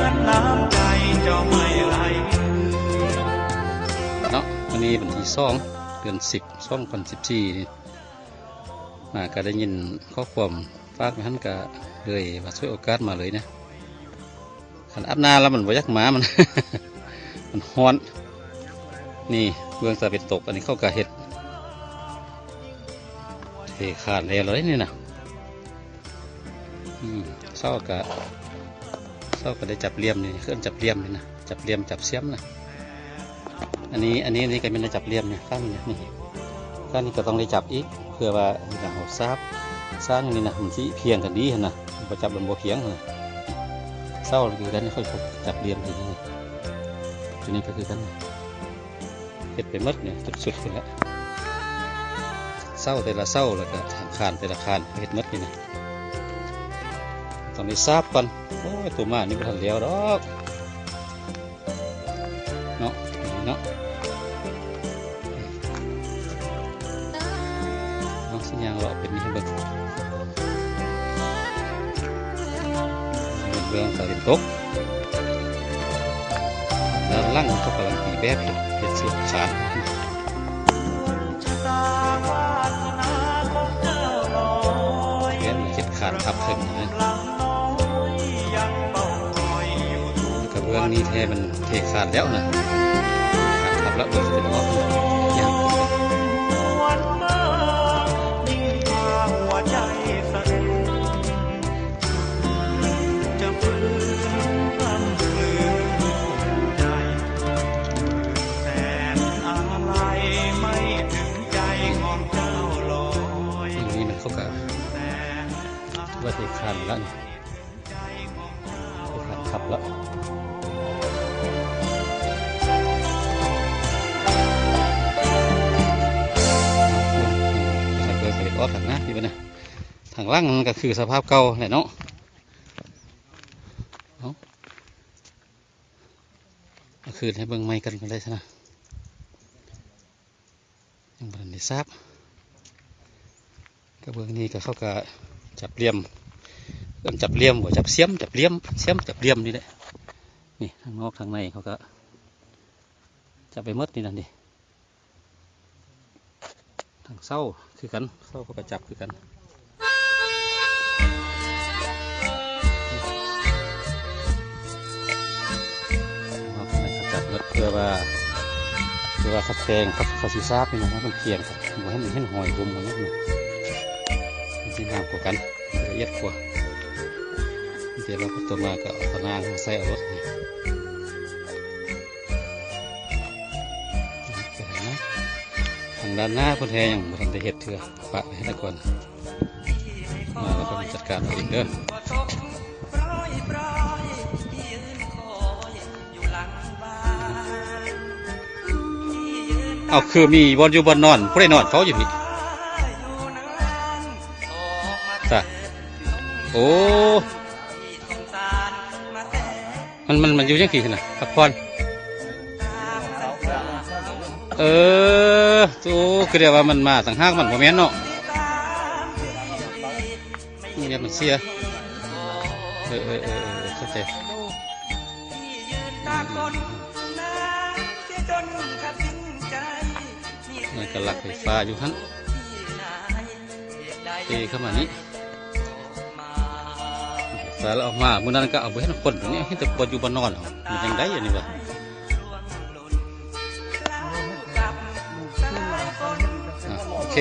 อนน้ำใจเจ้าไม่ไหลเนาะวันนี้วันที่2 เดือน 10 2014นี่มาก็ได้ยินข้อความฝากท่านก็เลยว่าช่วยโอกาสมาเลยนะขันอาบน้ำแล้วมันบ่ยักหมามัน มันฮ้อนนี่เบื้องตาเป็ดตกอันนี้เข้ากะเห็ดเทขาดแล้วเลยนี่นะเศร้าก็ได้จับเลี่ยมนี่เคลื่อนจับเลี่ยมนี่นะจับเลี่ยมจับเสียมนะอันนี้ก็ไม่ได้จับเลี่ยมเนี่ยข้างนี้นี่ข้างนี้ก็ต้องได้จับอีกเพื่อว่าหลังหัวซับสร้างนี่นะมันที่เพียงกันดีนะพอจับลำโบเพียงนะเศร้าคือกันค่อยจับเลี่ยมทีนี้ตัวนี้ก็คือกันเห็ดไปมัดเนี่ยสุดๆแล้วเศร้าแต่ละเศร้าแล้วก็ทางคานแต่ละคานเห็ดมัดนี่นะตอนนี้ทราบก่อนโอ้ยตัวมานี่มันทันเลี้ยวดอกเนาะสัญญาณเราเป็นนี่ให้เบิ่งเบื้องตะวันตกด้านล่างก็กำลังตีแบบเห็ดสุดขาดเห็ดขาดทับขึ้นนะกับเบื้องนี้แท้มันเทขาดแล้วนะขาดทับแล้วเบื้องเป็นว่าอย่างว่าเทขาดแล้วเทขาดขับแล้วถ้าเกิดเศษออฟถังนะพี่บ้านนะถังล่างมันก็คือสภาพเก่าแหละเนาะเอาคืนให้เบิ่งไม้กันได้ซะนะยังบ่ทันได้ทราบกระเบื้องนี้ก็เข้ากับจับเลี่ยมจับเลี่ยมหัวจับเสียมจับเลี่ยมนี่แหละนี่ทางนอกทางในเขาก็จับไปมดนี่นั่นดิทางเส้าคือกันเส้าเขาก็จับคือกันจับมดเพื่อว่าเขาแทงเขาซีซาบนี่นะมันเพียงครับหัวให้มันเห็นหอยรวมหัวนี่ที่น้ำกว่ากันละเอียดกว่าเดี๋ยวเราก็ตัวมาก็เอาตะนางใส่เอารถนี่ทางด้านหน้าคนแทยังทำได้เห็ดเถื่อปะไว้ให้ก่อนมาแล้วก็จัดการเอาเองเด้อเอาคือมีบอลอยู่บอลนอนผู้ใดนอนเขาอยู่นี่จ้ะโอ้มันอยู่ยังกี่ขนาดพักผ่อนตู้คือเรียกว่ามันมาต่างหากมันโมเมนต์เนาะนี่เนี่ยมันเสียเข้าใจมันกระลักไฟฟ้าอยู่ฮั่นเข้ามานี้สารออกมาเมื่อนั้นก็เอาไปให้คนอย่างนี้ให้แต่ปวดอยู่บนนอนมันยังได้อย่างนี้วะโอเค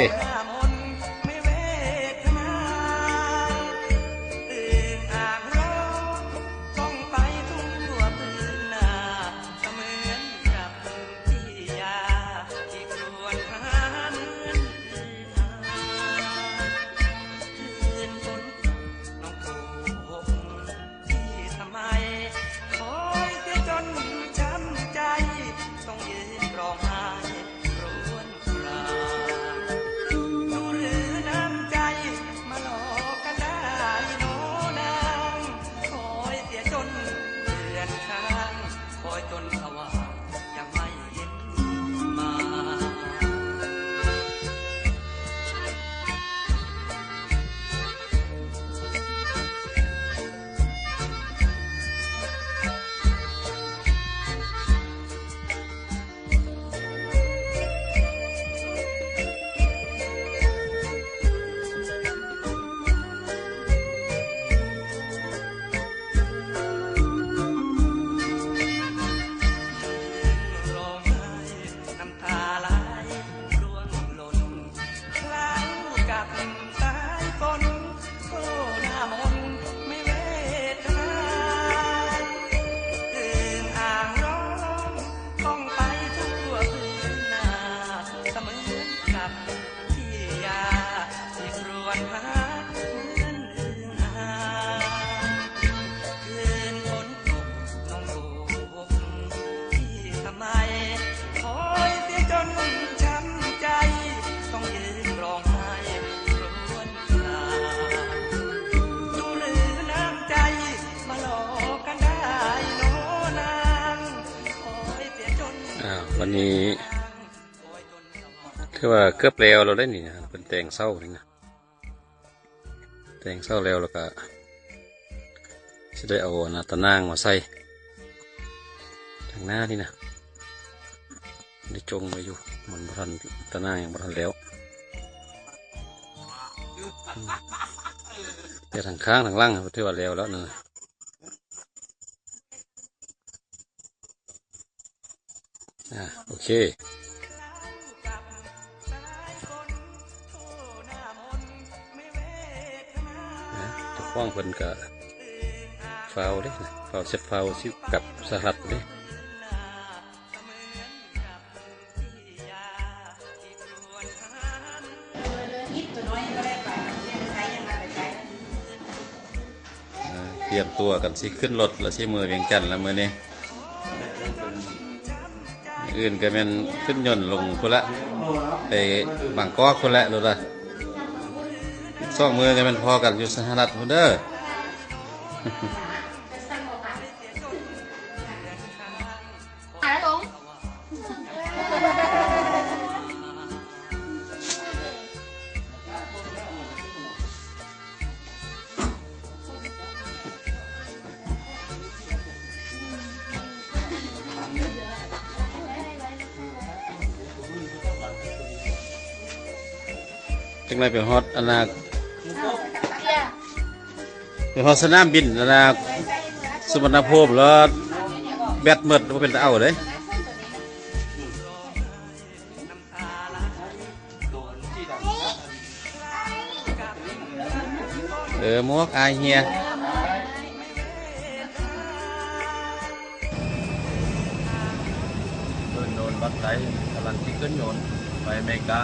วันนี้คือว่าเกือบแล้วเราได้นี่นะเป็นแต่งเศร้านี่นะแต่งเศร้าแล้วก็จะได้เอาหน้าตะนางมาใส่ทางหน้านี่นะได้จงไว้อยู่มันบ่ทันตะนางยังบ่ทันแล้วแต่ทางข้างทางล่างถือว่าแล้วนั่นน่ะโอเคตะกว้างเพิ่นก็ฟาวเด้นะฟาวเซตฟาวซิกับสลัดเด้เตรียมตัวกันสิขึ้นรถแล้วสิมือเวียงจันทน์แล้วมือนี้อื่นก็แม่นขึ้นยนต์ลงคนละไปบางกอกคนละรถละสองมือก็แม่นพอกันอยู่สหรัฐคนเด้อจังไรไปฮอดอนาไปฮอดสนามบินอนาสุวรรณภูมิแล้วแบตหมดว่าเป็นตะเอาเลยหมวกอายเฮียโดนบัตรไทยกำลังที่ขึ้นโยนไปอเมริกา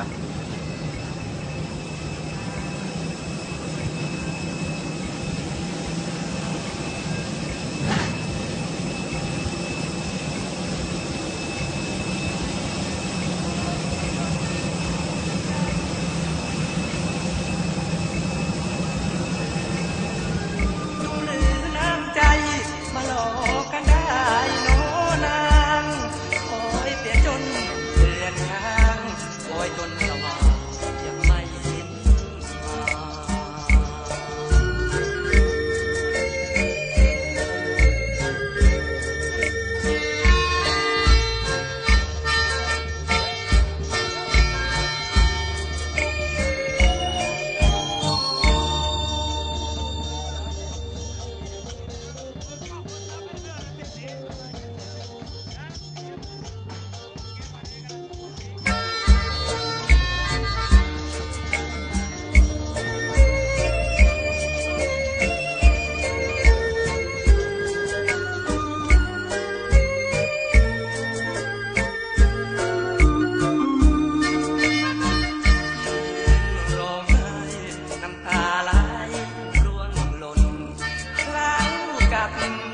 ร่วงหล่นคล้างกับ